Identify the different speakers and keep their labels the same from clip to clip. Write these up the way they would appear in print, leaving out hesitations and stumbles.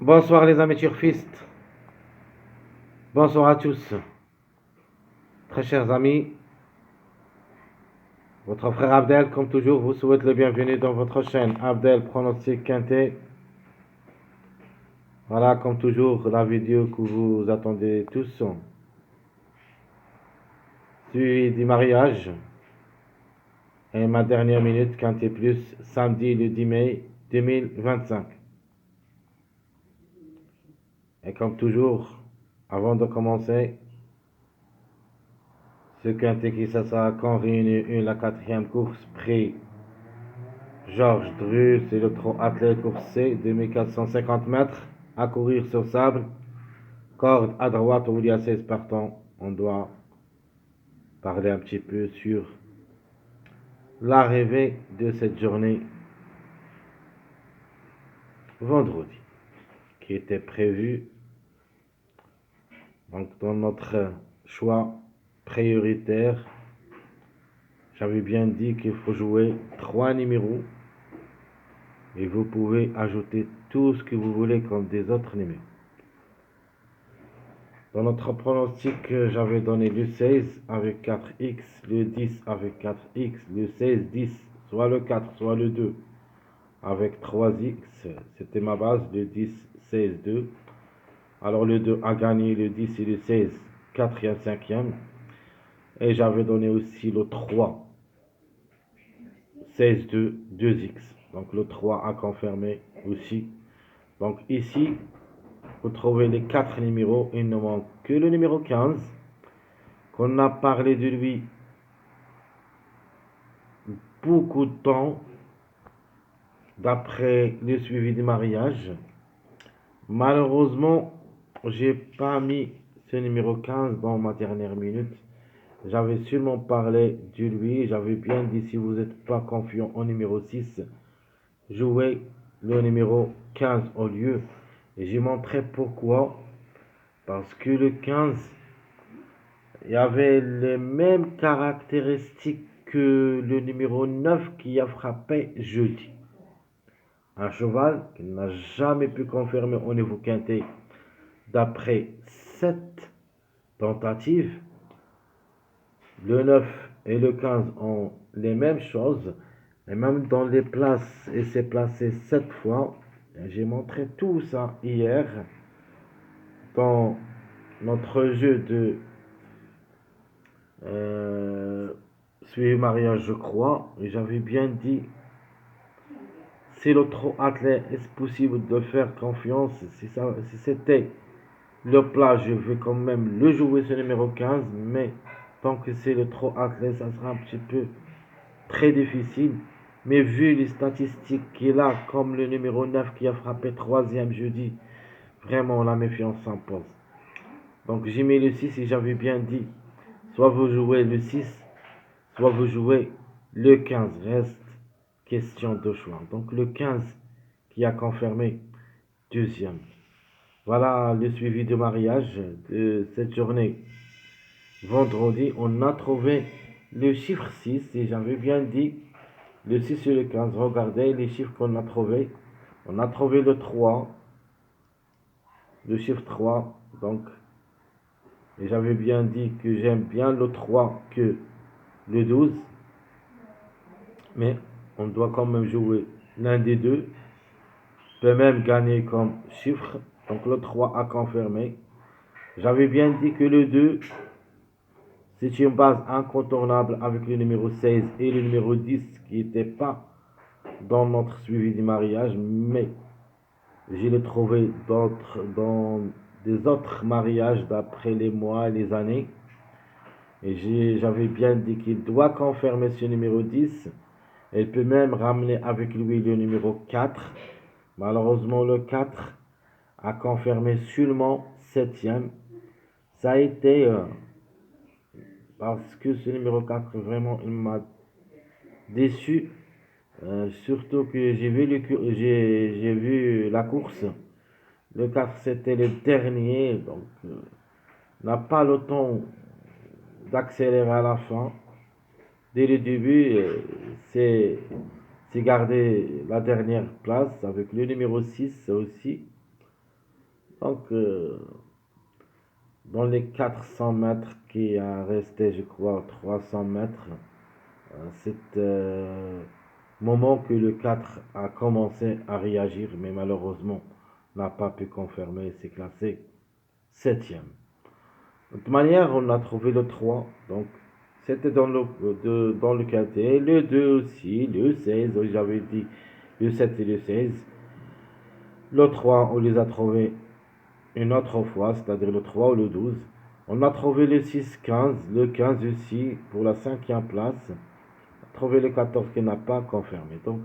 Speaker 1: Bonsoir les amis turfistes, bonsoir à tous. Très chers amis, votre frère Abdel, comme toujours, vous souhaite le bienvenu dans votre chaîne Abdel Pronostic Quintet. Voilà, comme toujours, la vidéo que vous attendez tous, suivi du mariage et ma dernière minute Quintet Plus, samedi le 10 mai 2025. Et comme toujours, avant de commencer, ce Quintet qui sera quand réunit une la quatrième course prix Georges Dru, c'est le trot athlète course C, 2450 mètres, à courir sur sable, corde à droite où il y a 16 partants. On doit parler un petit peu sur l'arrivée de cette journée vendredi, qui était prévue donc dans notre choix prioritaire. J'avais bien dit qu'il faut jouer 3 numéros et vous pouvez ajouter tout ce que vous voulez comme des autres numéros. Dans notre pronostic, j'avais donné le 16 avec 4x, le 10 avec 4x, le 16-10, soit le 4, soit le 2 avec 3x. C'était ma base, le 10, 16, 2. Alors le 2 a gagné, le 10 et le 16, 4e, 5e. Et j'avais donné aussi le 3, 16, 2, 2x. Donc le 3 a confirmé aussi. Donc ici, vous trouvez les 4 numéros. Il ne manque que le numéro 15. Qu'on a parlé de lui beaucoup de temps d'après le suivi du mariage. Malheureusement, j'ai pas mis ce numéro 15 dans ma dernière minute. J'avais seulement parlé de lui. J'avais bien dit, si vous n'êtes pas confiant au numéro 6, jouez le numéro 15 au lieu. Et j'ai montré pourquoi. Parce que le 15, il y avait les mêmes caractéristiques que le numéro 9 qui a frappé jeudi. Un cheval qui n'a jamais pu confirmer au niveau quintet d'après 7 tentatives. Le 9 et le 15 ont les mêmes choses. Et même dans les places, il s'est placé 7 fois. J'ai montré tout ça hier dans notre jeu de suivi mariage, je crois. Et j'avais bien dit, si le trop athlète est possible de faire confiance, si c'était le plat, je vais quand même le jouer ce numéro 15, mais tant que c'est le trop athlète, ça sera un petit peu très difficile. Mais vu les statistiques qu'il a, comme le numéro 9 qui a frappé troisième jeudi, vraiment la méfiance s'impose. Donc j'ai mis le 6 et j'avais bien dit, soit vous jouez le 6, soit vous jouez le 15. Reste question de choix. Donc le 15 qui a confirmé deuxième. Voilà le suivi de mariage de cette journée. Vendredi, on a trouvé le chiffre 6 et j'avais bien dit le 6 et le 15. Regardez les chiffres qu'on a trouvés. On a trouvé le 3, le chiffre 3. Donc, et j'avais bien dit que j'aime bien le 3 que le 12. Mais on doit quand même jouer l'un des deux. Peut même gagner comme chiffre. Donc le 3 a confirmé. J'avais bien dit que le 2, c'est une base incontournable avec le numéro 16 et le numéro 10 qui n'étaient pas dans notre suivi du mariage, mais je l'ai trouvé dans des autres mariages d'après les mois et les années. Et j'avais bien dit qu'il doit confirmer ce numéro 10. Il peut même ramener avec lui le numéro 4. Malheureusement, le 4 a confirmé seulement 7e. Ça a été parce que ce numéro 4, vraiment, il m'a déçu. Surtout que j'ai vu la course. Le 4, c'était le dernier. Donc, n'a pas le temps d'accélérer à la fin. Dès le début, c'est garder la dernière place avec le numéro 6 aussi. Donc, dans les 400 mètres qui a resté, je crois, 300 mètres, c'est moment que le 4 a commencé à réagir, mais malheureusement n'a pas pu confirmer, c'est classé septième. De toute manière, on a trouvé le 3, donc c'était dans le quintet, le 2 aussi, le 16, j'avais dit le 7 et le 16. Le 3, on les a trouvés une autre fois, c'est-à-dire le 3 ou le 12. On a trouvé le 6, 15, le 15 aussi pour la cinquième place. On a trouvé le 14 qui n'a pas confirmé. Donc,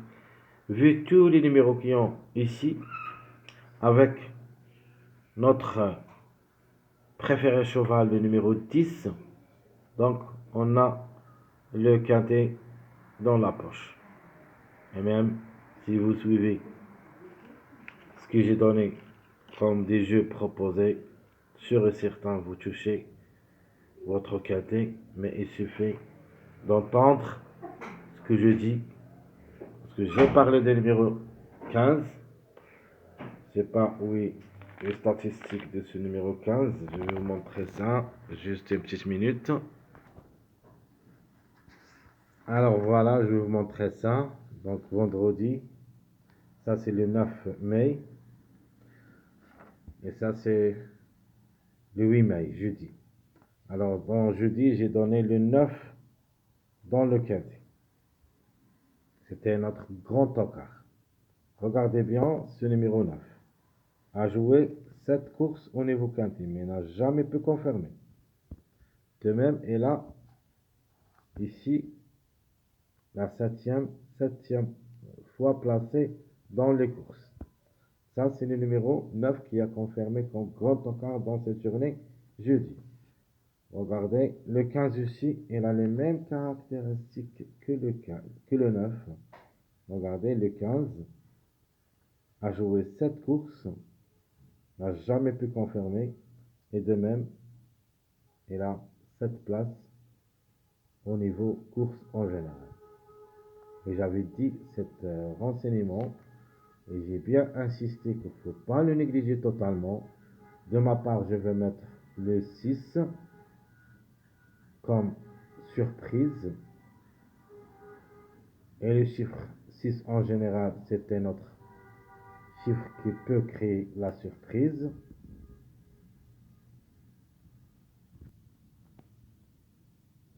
Speaker 1: vu tous les numéros qui ont ici, avec notre préféré cheval, le numéro 10, donc on a le quintet dans la poche. Et même si vous suivez ce que j'ai donné comme des jeux proposés, sûr et certain vous touchez votre quintet, mais il suffit d'entendre ce que je dis, parce que j'ai parlé des numéros 15. Je sais pas où est les statistiques de ce numéro 15. Je vais vous montrer ça, juste une petite minute. Alors voilà, je vais vous montrer ça. Donc vendredi, ça c'est le 9 mai, et ça c'est le 8 mai, jeudi. Alors bon, jeudi, j'ai donné le 9 dans le quintet. C'était notre grand tocard. Regardez bien ce numéro 9. A joué 7 courses au niveau quintet, mais n'a jamais pu confirmer. De même, et là, ici, la septième fois placée dans les courses. Ça, c'est le numéro 9 qui a confirmé comme grand tocard dans cette journée, jeudi. Regardez, le 15 ici, il a les mêmes caractéristiques que le 9. Regardez, le 15 a joué 7 courses, n'a jamais pu confirmer, et de même, il a 7 places au niveau course en général. Et j'avais dit cet renseignement, et j'ai bien insisté qu'il ne faut pas le négliger totalement. De ma part, je vais mettre le 6 comme surprise. Et le chiffre 6 en général, c'était notre chiffre qui peut créer la surprise.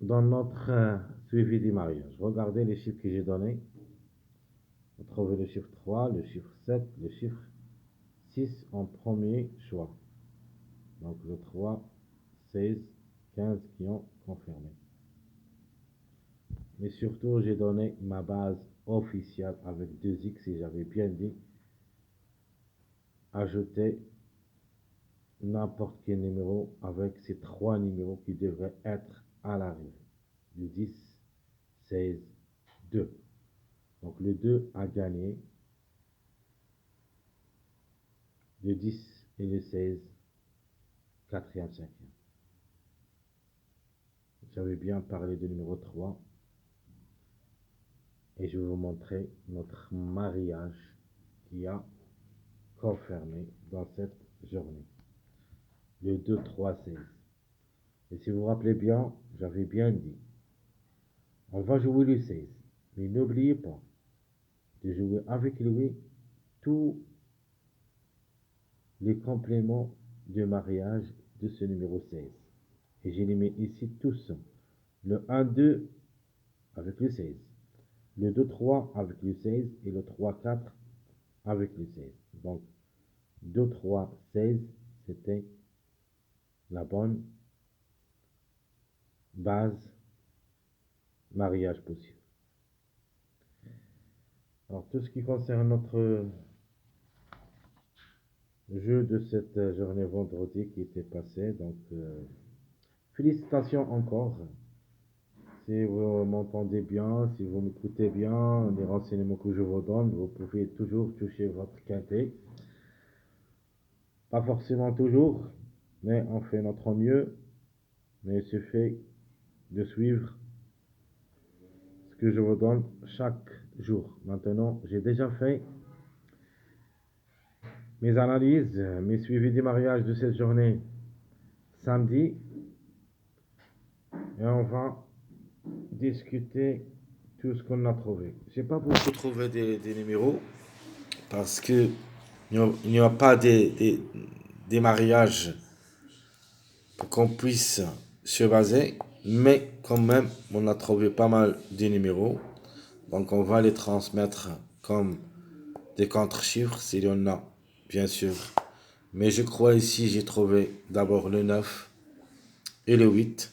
Speaker 1: Dans notre suivi du mariage, regardez les chiffres que j'ai donnés. Vous trouvez le chiffre 3, le chiffre 7, le chiffre 6 en premier choix. Donc le 3, 16, 15 qui ont confirmé. Mais surtout, j'ai donné ma base officielle avec 2x et j'avais bien dit ajouter n'importe quel numéro avec ces 3 numéros qui devraient être à l'arrivée. Le 10, 16, 2. Donc le 2 a gagné. Le 10 et le 16, 4e, 5e. J'avais bien parlé du numéro 3. Et je vais vous montrer notre mariage qui a confirmé dans cette journée. Le 2, 3, 16. Et si vous vous rappelez bien, j'avais bien dit, on va jouer le 16. Mais n'oubliez pas de jouer avec lui tous les compléments de mariage de ce numéro 16. Et j'ai les mis ici tous. Le 1, 2 avec le 16. Le 2, 3 avec le 16 et le 3, 4 avec le 16. Donc, 2, 3, 16, c'était la bonne base mariage possible. Alors, tout ce qui concerne notre jeu de cette journée vendredi qui était passée, donc félicitations encore. Si vous m'entendez bien, si vous m'écoutez bien, les renseignements que je vous donne, vous pouvez toujours toucher votre quintet. Pas forcément toujours, mais on fait notre mieux. Mais il suffit de suivre ce que je vous donne chaque jour. Maintenant, j'ai déjà fait mes analyses, mes suivis des mariages de cette journée samedi. Et on va discuter tout ce qu'on a trouvé. J'ai pas beaucoup trouvé des numéros parce que il n'y a pas des mariages pour qu'on puisse se baser, mais quand même, on a trouvé pas mal de numéros. Donc, on va les transmettre comme des contre-chiffres s'il y en a, bien sûr. Mais je crois ici, j'ai trouvé d'abord le 9 et le 8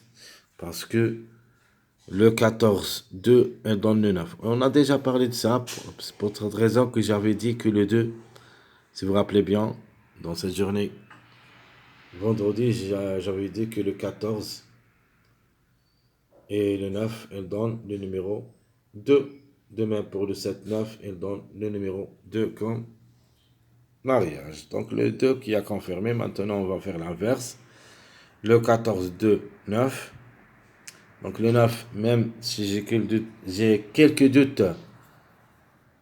Speaker 1: parce que le 14, 2 est dans le 9. On a déjà parlé de ça pour cette raison que j'avais dit que le 2, si vous vous rappelez bien, dans cette journée, vendredi, j'avais dit que le 14 et le 9, elle donne le numéro 2. De même pour le 7, 9, elle donne le numéro 2 comme mariage. Donc le 2 qui a confirmé, maintenant on va faire l'inverse. Le 14, 2, 9. Donc le 9, même si j'ai quelques doutes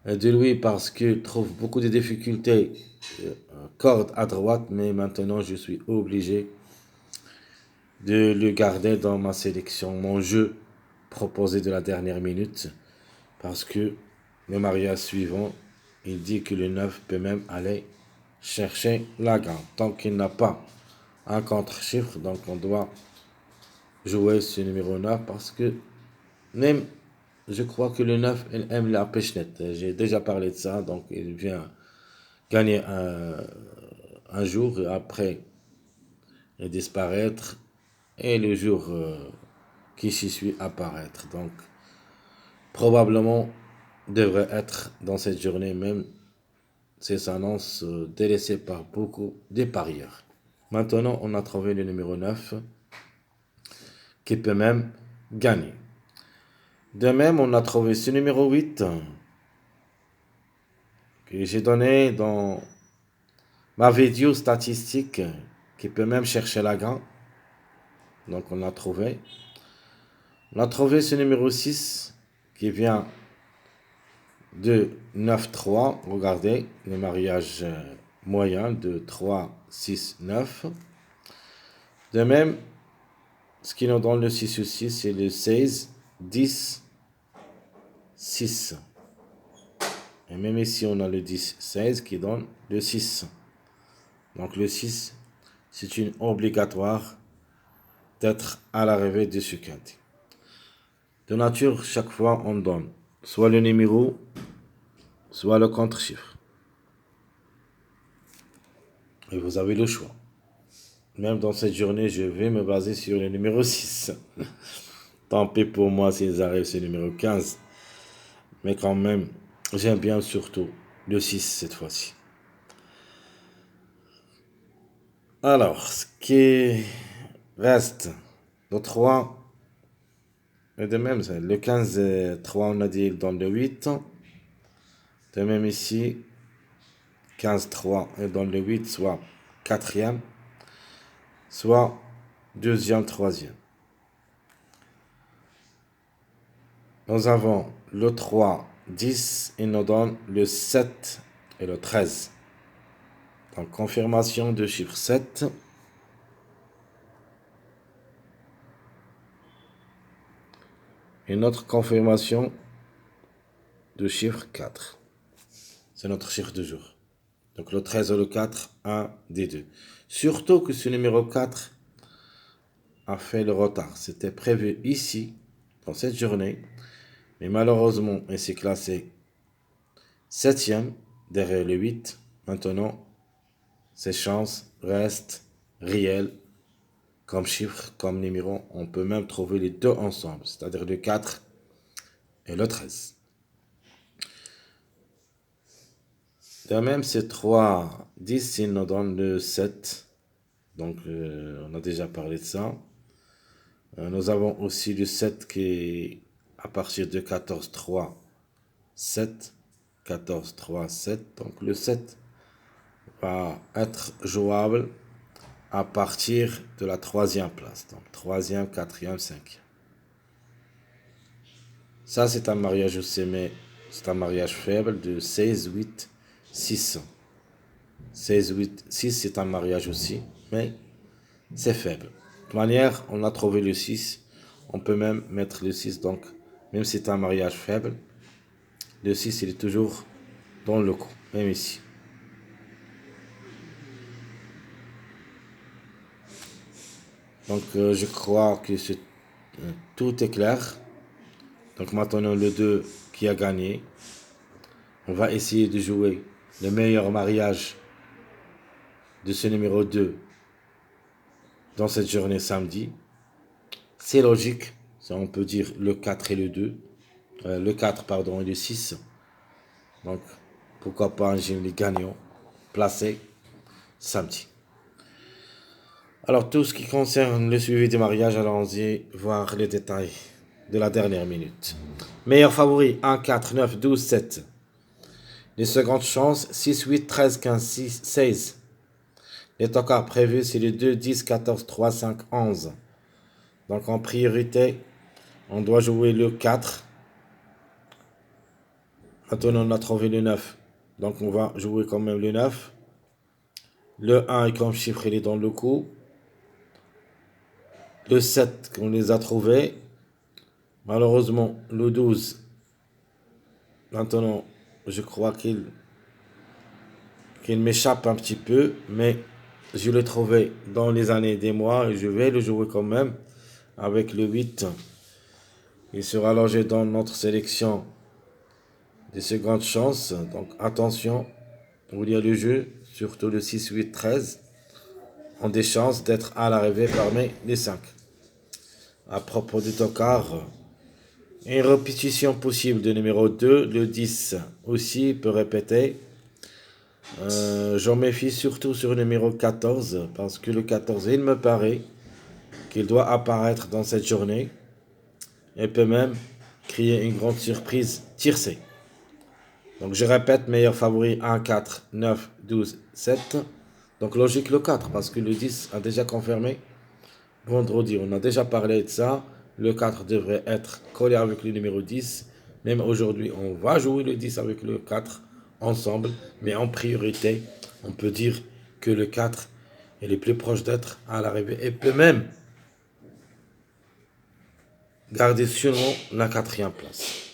Speaker 1: de lui parce qu'il trouve beaucoup de difficultés, corde à droite, mais maintenant je suis obligé de le garder dans ma sélection, mon jeu proposé de la dernière minute, parce que le mariage suivant, il dit que le 9 peut même aller chercher la gagne. Tant qu'il n'a pas un contre-chiffre, donc on doit jouer ce numéro 9 parce que même, je crois que le 9 il aime la pêche-nette. J'ai déjà parlé de ça, donc il vient gagner un jour et après et disparaître et le jour qui s'y suit apparaître. Donc probablement devrait être dans cette journée même ces annonces délaissées par beaucoup de parieurs. Maintenant, on a trouvé le numéro 9 qui peut même gagner. De même, on a trouvé ce numéro 8 que j'ai donné dans ma vidéo statistique qui peut même chercher la gagne. Donc on a trouvé. On a trouvé ce numéro 6 qui vient de 9-3. Regardez, le mariage moyen de 3, 6, 9. De même, ce qui nous donne le 6 aussi, c'est le 16, 10, 6. Et même ici, on a le 10, 16 qui donne le 6. Donc le 6, c'est une obligatoire d'être à l'arrivée de ce quintet. De nature, chaque fois, on donne soit le numéro, soit le contre-chiffre. Et vous avez le choix. Même dans cette journée, je vais me baser sur le numéro 6. Tant pis pour moi s'ils arrivent sur le numéro 15. Mais quand même, j'aime bien surtout le 6 cette fois-ci. Alors, ce qui reste, le 3, et de même, le 15 et 3, on a dit, il donne le 8. De même ici, 15, 3, il donne le 8, soit quatrième, soit deuxième, troisième. Nous avons le 3, 10, il nous donne le 7 et le 13. Donc, confirmation de chiffre 7. Une autre confirmation de chiffre 4. C'est notre chiffre de jour. Donc, le 13 et le 4, un des deux. Surtout que ce numéro 4 a fait le retard. C'était prévu ici, dans cette journée. Mais malheureusement, il s'est classé 7e derrière le 8. Maintenant, ses chances restent réelles comme chiffre, comme numéro. On peut même trouver les deux ensemble, c'est-à-dire le 4 et le 13. De même, ces 3, 10, ils nous donnent le 7. Donc, on a déjà parlé de ça. Nous avons aussi le 7 qui est à partir de 14, 3, 7. 14, 3, 7. Donc, le 7 va être jouable à partir de la troisième place. Donc, troisième, quatrième, cinquième. Ça, c'est un mariage c'est un mariage faible de 16, 8, 6. 16, 8, 6, c'est un mariage aussi, mais c'est faible. De toute manière, on a trouvé le 6. On peut même mettre le 6, donc même si c'est un mariage faible, le 6 il est toujours dans le coup, même ici. Donc je crois que tout est clair. Donc maintenant le 2 qui a gagné. On va essayer de jouer le meilleur mariage de ce numéro 2 dans cette journée samedi. C'est logique, ça on peut dire le 4 et le 2. Le 4 pardon et le 6. Donc pourquoi pas un Jimmy gagnant placé samedi. Alors tout ce qui concerne le suivi du mariage, allons-y voir les détails de la dernière minute. Meilleur favori 1, 4, 9, 12, 7. Les secondes chances 6, 8, 13, 15, 6, 16. Les tocards prévus c'est les 2, 10, 14, 3, 5, 11. Donc en priorité, on doit jouer le 4. Maintenant on a trouvé le 9. Donc on va jouer quand même le 9. Le 1 est comme chiffre, il est dans le coup. Le 7, on les a trouvés. Malheureusement, le 12, maintenant, je crois qu'il m'échappe un petit peu, mais je l'ai trouvé dans les années des mois et je vais le jouer quand même avec le 8. Il sera logé dans notre sélection des secondes chances. Donc attention, où il y a le jeu, surtout le 6, 8, 13, ont des chances d'être à l'arrivée parmi les 5. À propos du tocard, une répétition possible de numéro 2, le 10 aussi peut répéter. J'en méfie surtout sur le numéro 14, parce que le 14, il me paraît qu'il doit apparaître dans cette journée et peut même créer une grande surprise tiercée. Donc je répète, meilleur favori 1, 4, 9, 12, 7. Donc logique le 4, parce que le 10 a déjà confirmé vendredi. On a déjà parlé de ça. Le 4 devrait être collé avec le numéro 10. Même aujourd'hui, on va jouer le 10 avec le 4 ensemble. Mais en priorité, on peut dire que le 4 est le plus proche d'être à l'arrivée et peut même garder seulement la 4e place.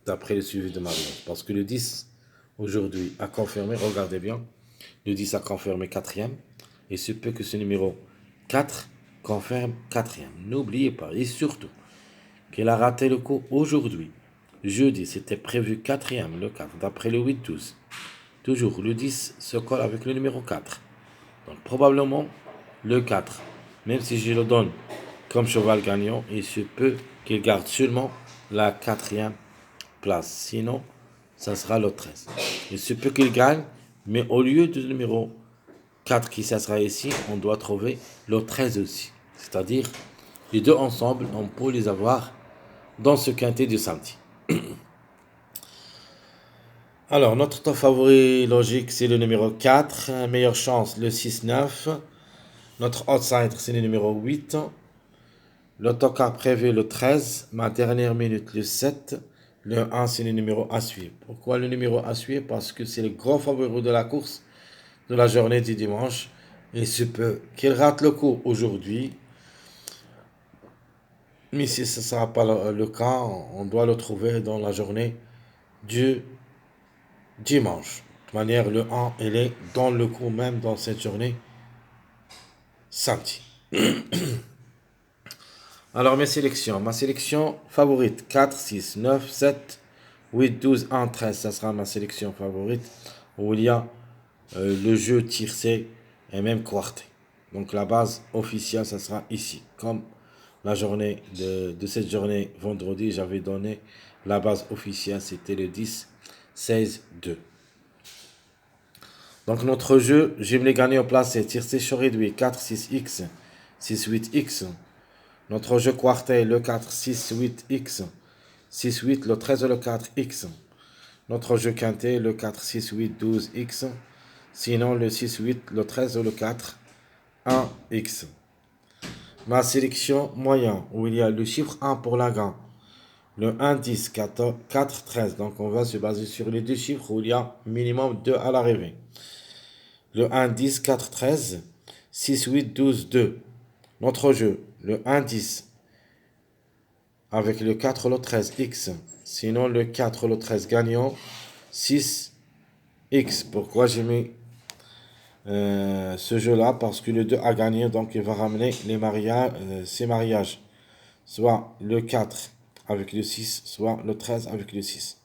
Speaker 1: D'après le suivi de mariage. Parce que le 10, aujourd'hui, a confirmé, regardez bien, le 10 a confirmé 4e. Et il se peut que ce numéro 4 confirme 4e. N'oubliez pas, et surtout, qu'il a raté le coup aujourd'hui. Jeudi, c'était prévu 4e, le 4, d'après le 8-12. Toujours, le 10 se colle avec le numéro 4. Donc, probablement, le 4, même si je le donne comme cheval gagnant, il se peut qu'il garde seulement la 4e place. Sinon, ça sera le 13. Il se peut qu'il gagne, mais au lieu du numéro 4 qui sera ici, on doit trouver le 13 aussi. C'est-à-dire, les deux ensemble, on peut les avoir dans ce quintet du samedi. Alors, notre top favori logique, c'est le numéro 4. Meilleure chance, le 6-9. Notre outsider, c'est le numéro 8. L'autocar prévu, le 13. Ma dernière minute, le 7. Le 1, c'est le numéro à suivre. Pourquoi le numéro à suivre? Parce que c'est le gros favori de la course de la journée du dimanche. Il se peut qu'il rate le coup aujourd'hui. Mais si ce ne sera pas le cas, on doit le trouver dans la journée du dimanche. De toute manière, le 1, il est dans le coup même dans cette journée samedi. Alors mes sélections. Ma sélection favorite 4, 6, 9, 7, 8, 12, 1, 13. Ça sera ma sélection favorite où il y a le jeu tiercé et même quarté. Donc la base officielle, ça sera ici. Comme la journée de cette journée vendredi, j'avais donné la base officielle, c'était le 10, 16, 2. Donc notre jeu, j'aime les gagner au placé, tiercé sur réduit, 4, 6x, 6, 8x. Notre jeu quartet, le 4, 6, 8x, 6, 8, le 13 et le 4x. Notre jeu quintet, le 4, 6, 8, 12x. Sinon, le 6, 8, le 13 et le 4, 1x. Ma sélection moyen, où il y a le chiffre 1 pour la gain. Le 1, 10, 4, 13. Donc on va se baser sur les deux chiffres où il y a minimum 2 à l'arrivée. le 1, 10, 4, 13, 6, 8, 12, 2. Notre jeu, le 1, 10, avec le 4, le 13, X. Sinon, le 4, le 13 gagnant, 6, X. Pourquoi j'ai mis ce jeu-là? Parce que le 2 a gagné, donc il va ramener les mariages, ses mariages. Soit le 4 avec le 6, soit le 13 avec le 6.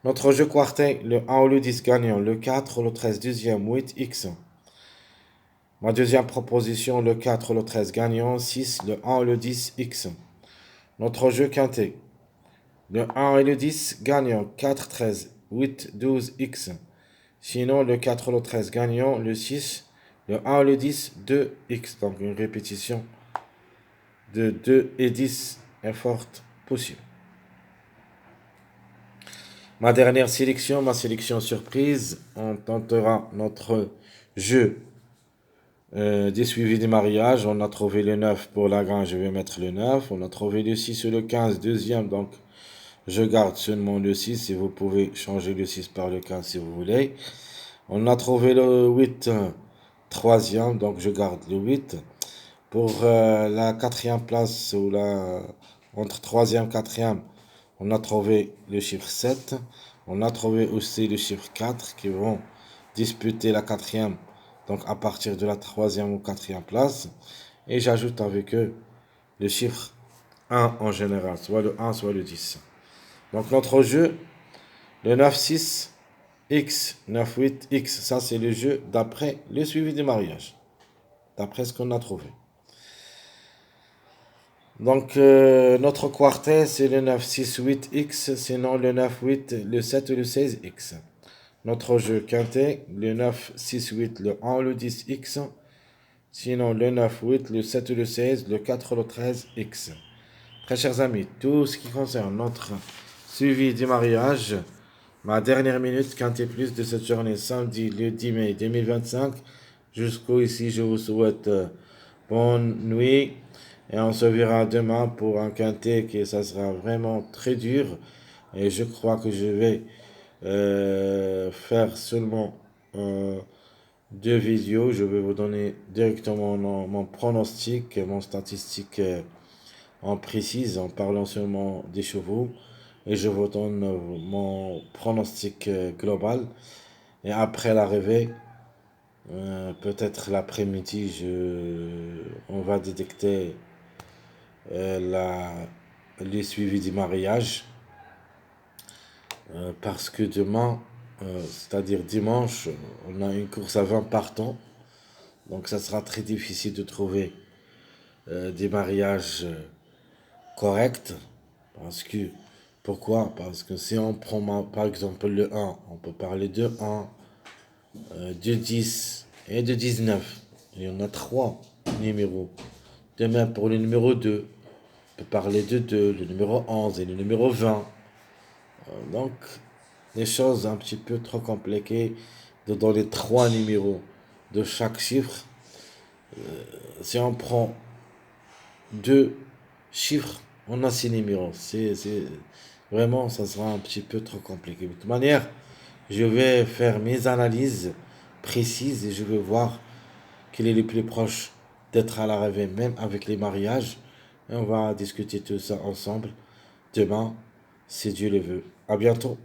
Speaker 1: Notre jeu quartet, le 1 ou le 10 gagnant, le 4, le 13 deuxième, 8, X. Ma deuxième proposition, le 4, le 13 gagnant, 6, le 1 ou le 10, X. Notre jeu quintet, le 1 et le 10 gagnant, 4, 13, 8, 12, X. Sinon, le 4, le 13 gagnant, le 6, le 1 et le 10, 2, X. Donc une répétition de 2 et 10 est forte possible. Ma dernière sélection, ma sélection surprise, on tentera notre jeu des suivis des mariages. On a trouvé le 9 pour la grande, je vais mettre le 9. On a trouvé le 6 et le 15, deuxième, donc je garde seulement le 6 et vous pouvez changer le 6 par le 15 si vous voulez. On a trouvé le 8, troisième, donc je garde le 8. Pour la quatrième place, ou entre troisième et quatrième, on a trouvé le chiffre 7. On a trouvé aussi le chiffre 4 qui vont disputer la quatrième, donc à partir de la troisième ou quatrième place. Et j'ajoute avec eux le chiffre 1 en général, soit le 1, soit le 10. Donc notre jeu, le 9-6, X, 9-8, X, ça c'est le jeu d'après le suivi du mariage, d'après ce qu'on a trouvé. Donc notre quartet c'est le 9-6-8-X, sinon le 9-8, le 7 ou le 16-X. Notre jeu quintet, le 9-6-8, le 1 ou le 10-X, sinon le 9-8, le 7 ou le 16, le 4 ou le 13-X. Très chers amis, tout ce qui concerne notre suivi du mariage, ma dernière minute quintet plus de cette journée samedi le 10 mai 2025, jusqu'au ici je vous souhaite bonne nuit. Et on se verra demain pour un quintet qui ça sera vraiment très dur. Et je crois que je vais faire seulement 2 vidéos. Je vais vous donner directement mon pronostic, mon statistique en précise, en parlant seulement des chevaux. Et je vous donne mon pronostic global. Et après l'arrivée, peut-être l'après-midi, on va détecter les suivis du mariage. Parce que demain, c'est-à-dire dimanche, on a une course à 20 partants. Donc ça sera très difficile de trouver des mariages corrects. Pourquoi? Parce que si on prend par exemple le 1, on peut parler de 1, de 10 et de 19. Il y en a 3 numéros. De même pour le numéro 2, on peut parler de 2, le numéro 11 et le numéro 20. Donc, les choses un petit peu trop compliquées dans les 3 numéros de chaque chiffre. Si on prend 2 chiffres, on a 6 numéros. Vraiment, ça sera un petit peu trop compliqué. De toute manière, je vais faire mes analyses précises et je vais voir quel est le plus proche d'être à l'arrivée, même avec les mariages. Et on va discuter tout ça ensemble demain, si Dieu le veut. À bientôt.